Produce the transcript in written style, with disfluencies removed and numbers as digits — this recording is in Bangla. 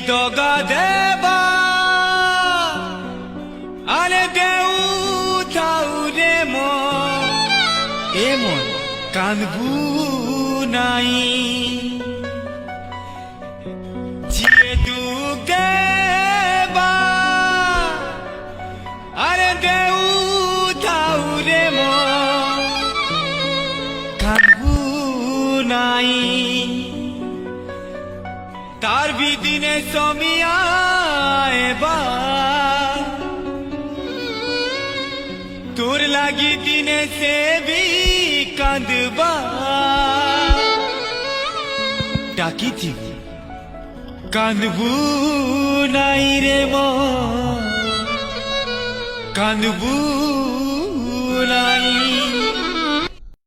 দগা দেবা আরে দেউ থাউরে মন এমন কানবু নাই যে দুঃখ দেবা আরে দেউ থাউরে মন কানবু নাই তার বিদিনে সমিয়া এবা তোর লাগি দিনে সে বি কাঁদবা ডাকিছি কাঁদবু নাই রে মন কাঁদবু নাই